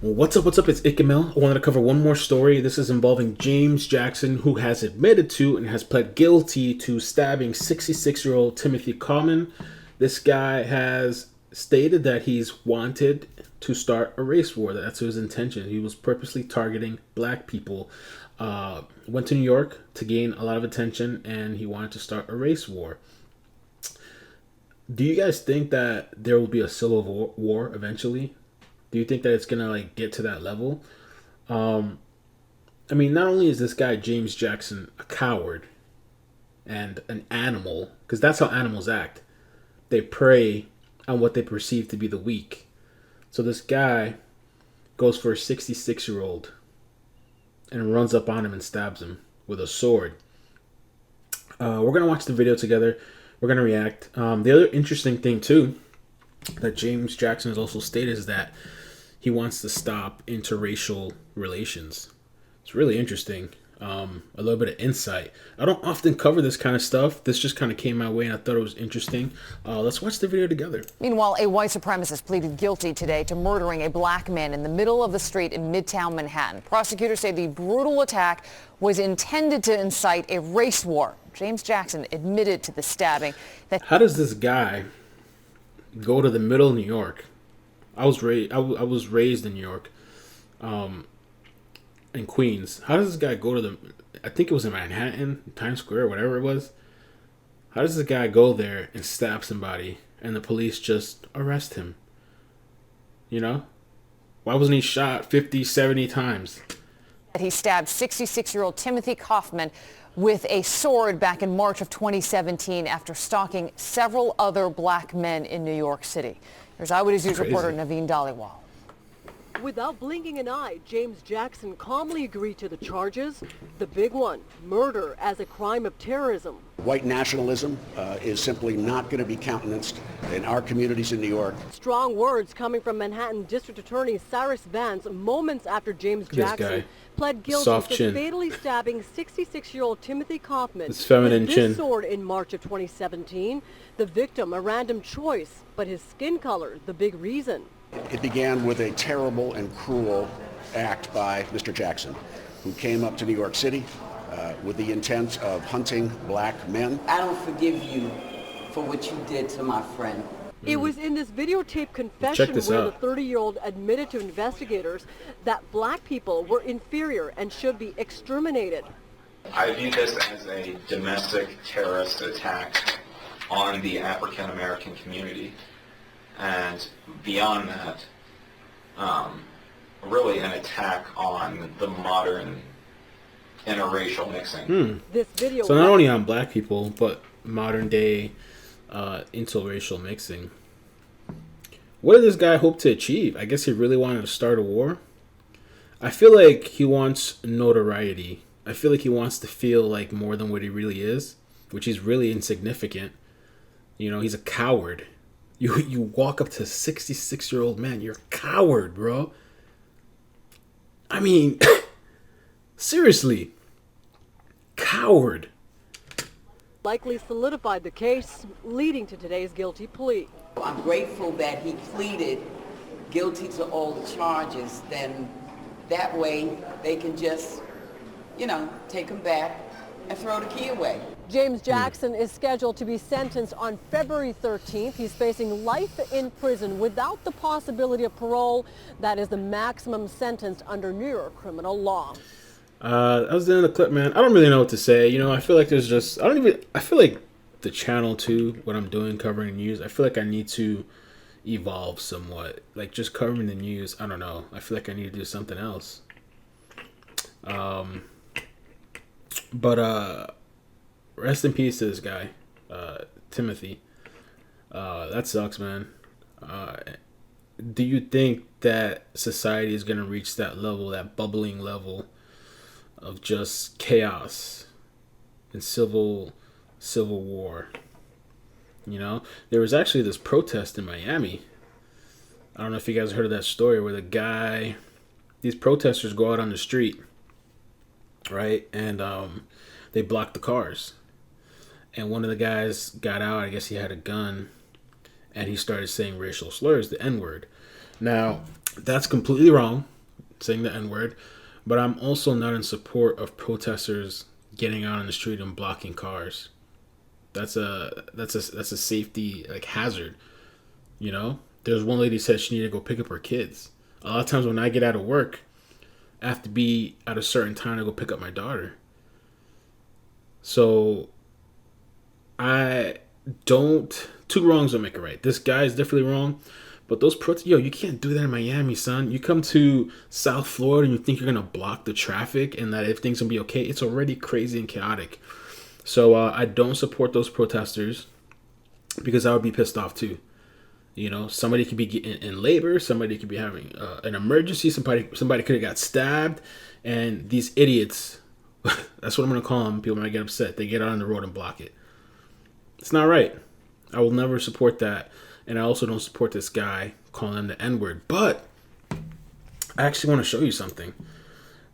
Well, what's up? What's up? It's iCkEdMeL. I wanted to cover one more story. This is involving James Jackson, who has admitted to and has pled guilty to stabbing 66-year-old Timothy-Caughman. This guy has stated that he's wanted to start a race war. That's his intention. He was purposely targeting black people. Went to New York to gain a lot of attention, and he wanted to start a race war. Do you guys think that there will be a civil war eventually? Do you think that it's gonna get to that level? I mean, not only is this guy James Jackson a coward and an animal, because that's how animals act. They prey on what they perceive to be the weak. So this guy goes for a 66-year-old and runs up on him and stabs him with a sword. We're gonna watch the video together. We're gonna react. The other interesting thing too that James Jackson has also stated is that he wants to stop interracial relations. It's really interesting. A little bit of insight. I don't often cover this kind of stuff. This just kind of came my way and I thought it was interesting. Let's watch the video together. Meanwhile, a white supremacist pleaded guilty today to murdering a black man in the middle of the street in Midtown Manhattan. Prosecutors say the brutal attack was intended to incite a race war. James Jackson admitted to the stabbing. How does this guy go to the middle of New York? I was raised in New York, in Queens. How does this guy go to I think it was in Manhattan, Times Square, whatever it was. How does this guy go there and stab somebody and the police just arrest him? You know? Why wasn't he shot 50, 70 times? He stabbed 66-year-old Timothy-Caughman with a sword back in March of 2017 after stalking several other black men in New York City. Here's Eyewitness News reporter Naveen Dhaliwal. Without blinking an eye, James Jackson calmly agreed to the charges. The big one, murder as a crime of terrorism. White nationalism is simply not going to be countenanced in our communities in New York. Strong words coming from Manhattan District Attorney Cyrus Vance moments after James Jackson pled guilty to fatally stabbing 66-year-old Timothy-Caughman with this sword in March of 2017. The victim, a random choice, but his skin color, the big reason. It began with a terrible and cruel act by Mr. Jackson, who came up to New York City with the intent of hunting black men. I don't forgive you for what you did to my friend. It was in this videotaped confession where the 30-year-old admitted to investigators that black people were inferior and should be exterminated. I view this as a domestic terrorist attack on the African American community. And beyond that, really an attack on the modern interracial mixing. This video so not only on black people, but modern day interracial mixing. What did this guy hope to achieve? I guess he really wanted to start a war. I feel like he wants notoriety. I feel like he wants to feel like more than what he really is, which he's really insignificant. You know, he's a coward. You walk up to a 66-year-old man. You're a coward, bro. I mean, seriously. Coward. Likely solidified the case, leading to today's guilty plea. I'm grateful that he pleaded guilty to all the charges. Then that way they can just, take him back and throw the key away. James Jackson is scheduled to be sentenced on February 13th. He's facing life in prison without the possibility of parole. That is the maximum sentence under New York criminal law. That was the end of the clip, man. I don't really know what to say. I feel like I feel like the channel too, what I'm doing, covering news, I feel like I need to evolve somewhat. Like just covering the news, I don't know. I feel like I need to do something else. But rest in peace to this guy, Timothy. That sucks, man. Do you think that society is going to reach that level, that bubbling level of just chaos and civil war? There was actually this protest in Miami. I don't know if you guys heard of that story where these protesters go out on the street, right? And they blocked the cars. And one of the guys got out, I guess he had a gun, and he started saying racial slurs, the N-word. Now, That's completely wrong, saying the N-word. But I'm also not in support of protesters getting out on the street and blocking cars. That's a safety like hazard. You know, there's one lady said she needed to go pick up her kids. A lot of times when I get out of work, I have to be at a certain time to go pick up my daughter. So I don't. Two wrongs don't make it right. This guy is definitely wrong. But those protests, you can't do that in Miami, son. You come to South Florida and you think you're going to block the traffic and that everything's going to be okay. It's already crazy and chaotic. So I don't support those protesters because I would be pissed off too. You know, somebody could be in labor. Somebody could be having an emergency. Somebody could have got stabbed. And these idiots, that's what I'm going to call them. People might get upset. They get out on the road and block it. It's not right. I will never support that. And I also don't support this guy calling him the N-word. But I actually want to show you something.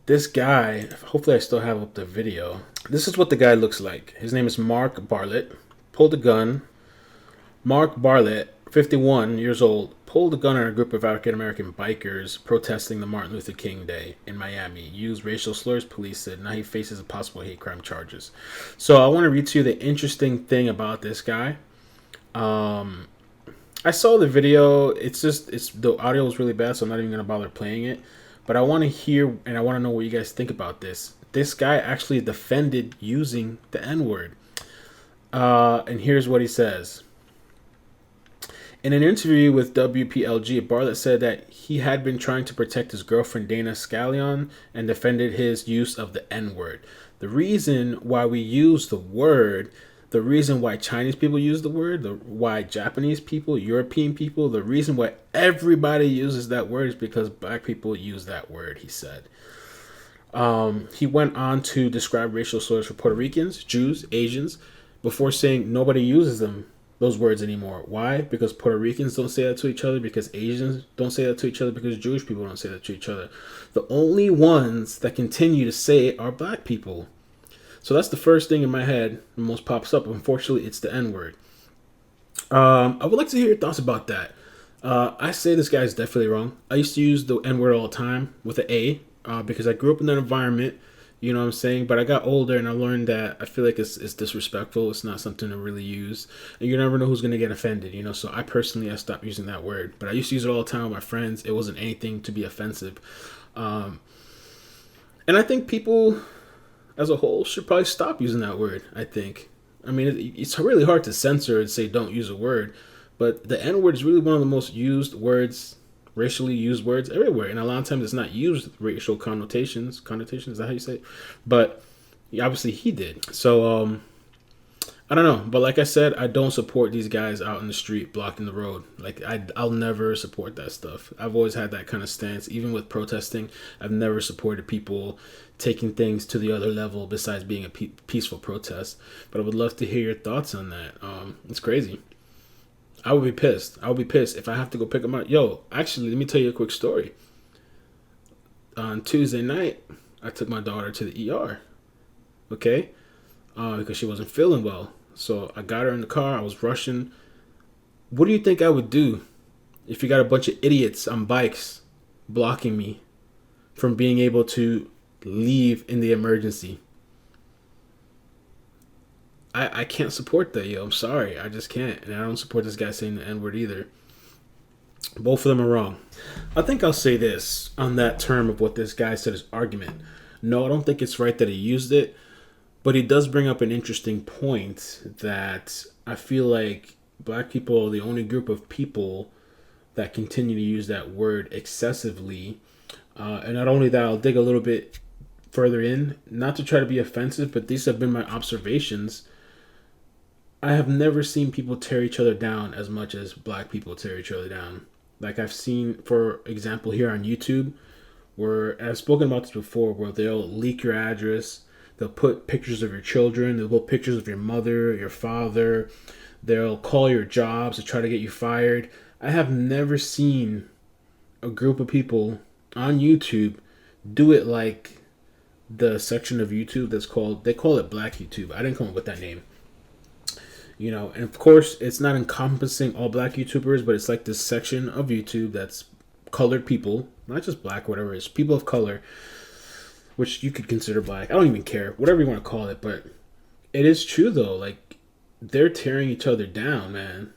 This guy, hopefully I still have up the video. This is what the guy looks like. His name is Mark Bartlett. Pulled a gun. Mark Bartlett, 51 years old, pulled a gun on a group of African-American bikers protesting the Martin Luther King Day in Miami. Used racial slurs, police said. Now he faces a possible hate crime charges. So I want to read to you the interesting thing about this guy. I saw the video. It's the audio was really bad, so I'm not even going to bother playing it. But I want to hear and I want to know what you guys think about this. This guy actually defended using the N-word. And here's what he says. In an interview with WPLG, Bartlett said that he had been trying to protect his girlfriend Dana Scallion and defended his use of the N-word. The reason why we use the word, the reason why Chinese people use the word, why Japanese people, European people, the reason why everybody uses that word is because black people use that word, he said. He went on to describe racial slurs for Puerto Ricans, Jews, Asians, before saying nobody uses those words anymore. Why? Because Puerto Ricans don't say that to each other, because Asians don't say that to each other, because Jewish people don't say that to each other. The only ones that continue to say it are black people. So that's the first thing in my head that most pops up. Unfortunately, it's the N-word. I would like to hear your thoughts about that. I say this guy is definitely wrong. I used to use the N-word all the time with an A because I grew up in that environment. You know what I'm saying? But I got older and I learned that I feel like it's disrespectful. It's not something to really use. And you never know who's going to get offended, you know? So I stopped using that word. But I used to use it all the time with my friends. It wasn't anything to be offensive. And I think people as a whole should probably stop using that word, I think. I mean, it's really hard to censor and say don't use a word. But the N-word is really one of the most used words, racially used words everywhere. And a lot of times it's not used with racial connotations. Connotations, is that how you say it? But obviously he did. So, I don't know. But like I said, I don't support these guys out in the street blocking the road. Like, I'll never support that stuff. I've always had that kind of stance. Even with protesting, I've never supported people taking things to the other level besides being a peaceful protest. But I would love to hear your thoughts on that. It's crazy. I would be pissed. I would be pissed if I have to go pick them up. Yo, actually, let me tell you a quick story. On Tuesday night, I took my daughter to the ER. Okay? Because she wasn't feeling well. So I got her in the car. I was rushing. What do you think I would do if you got a bunch of idiots on bikes blocking me from being able to leave in the emergency? I can't support that, yo. I'm sorry. I just can't. And I don't support this guy saying the N-word either. Both of them are wrong. I think I'll say this on that term of what this guy said, his argument. No, I don't think it's right that he used it. But he does bring up an interesting point that I feel like black people are the only group of people that continue to use that word excessively. And not only that, I'll dig a little bit further in, not to try to be offensive, but these have been my observations. I have never seen people tear each other down as much as black people tear each other down. Like I've seen, for example, here on YouTube, where I've spoken about this before, where they'll leak your address. They'll put pictures of your children. They'll put pictures of your mother, your father. They'll call your jobs to try to get you fired. I have never seen a group of people on YouTube do it like the section of YouTube that's called, they call it Black YouTube. I didn't come up with that name. You know, and of course, it's not encompassing all black YouTubers, but it's like this section of YouTube that's colored people, not just black, whatever it is, people of color, which you could consider black. I don't even care, whatever you want to call it. But it is true though. Like, they're tearing each other down, man.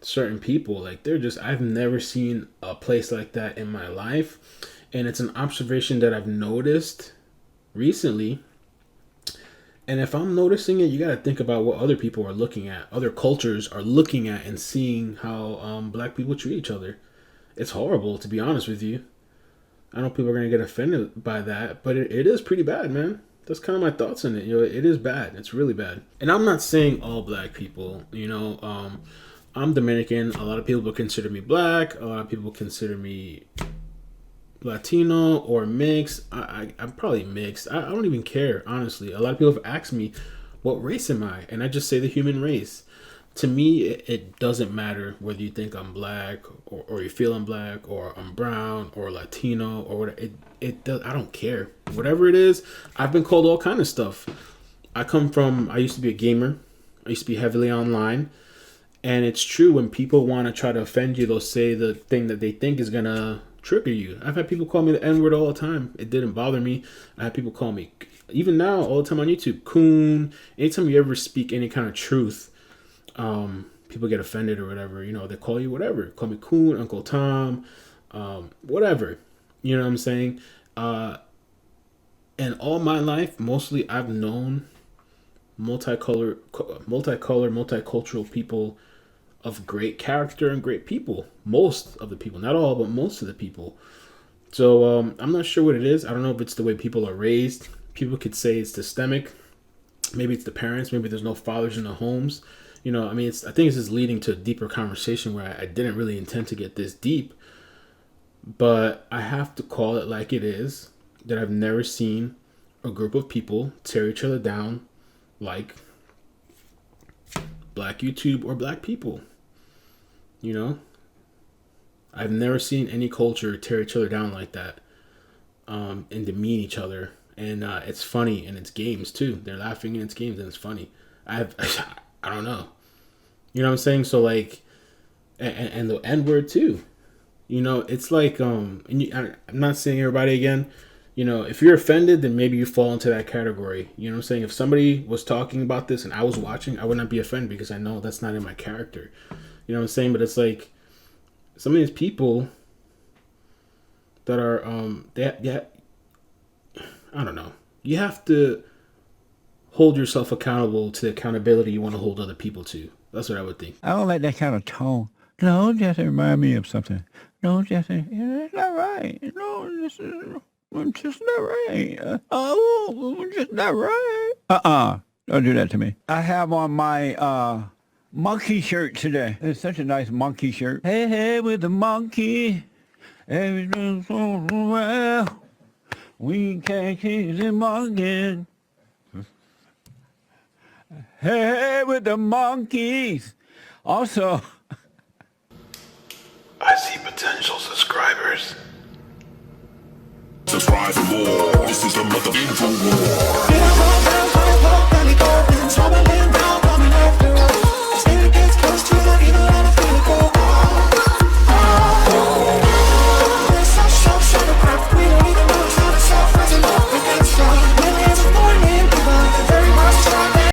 Certain people, like, they're just, I've never seen a place like that in my life. And it's an observation that I've noticed recently. And if I'm noticing it, you got to think about what other people are looking at, other cultures are looking at, and seeing how black people treat each other. It's horrible, to be honest with you. I know people are going to get offended by that, but it is pretty bad, man. That's kind of my thoughts on it. You know, it is bad. It's really bad. And I'm not saying all black people, you know, I'm Dominican. A lot of people consider me black. A lot of people consider me Latino or mixed. I'm probably mixed. I don't even care, honestly. A lot of people have asked me, what race am I? And I just say the human race. To me, it doesn't matter whether you think I'm black or you feel I'm black or I'm brown or Latino or whatever. I don't care. Whatever it is, I've been called all kind of stuff. I used to be a gamer. I used to be heavily online. And it's true, when people want to try to offend you, they'll say the thing that they think is going to trigger you. I've had people call me the N-word all the time. It didn't bother me. I had people call me, even now, all the time on YouTube, coon. Anytime you ever speak any kind of truth, people get offended or whatever. You know, they call you whatever. Call me coon, Uncle Tom, whatever. You know what I'm saying? And all my life, mostly I've known multicultural people of great character and great people. Most of the people, not all, but most of the people. So I'm not sure what it is. I don't know if it's the way people are raised. People could say it's systemic. Maybe it's the parents. Maybe there's no fathers in the homes. You know, I mean, I think this is leading to a deeper conversation where I didn't really intend to get this deep. But I have to call it like it is, that I've never seen a group of people tear each other down like black YouTube or black people. You know, I've never seen any culture tear each other down like that, and demean each other. And it's funny, and it's games too. They're laughing and it's games and it's funny. I don't know. You know what I'm saying? So like, and the N-word too. You know, it's like, I'm not saying everybody again. You know, if you're offended, then maybe you fall into that category. You know what I'm saying? If somebody was talking about this and I was watching, I would not be offended because I know that's not in my character. You know what I'm saying? But it's like, some of these people that are, I don't know. You have to hold yourself accountable to the accountability you want to hold other people to. That's what I would think. I don't like that kind of tone. No, Jesse, remind me of something. No, Jesse, it's not right. No, this is just not right. Just not right. Don't do that to me. I have on my monkey shirt today. It's such a nice monkey shirt. Hey, hey, with the monkey, everything's so well. We can't keep him again. Hey, with the monkeys. Also, I see potential subscribers. Subscribe for more. This is the mother info war.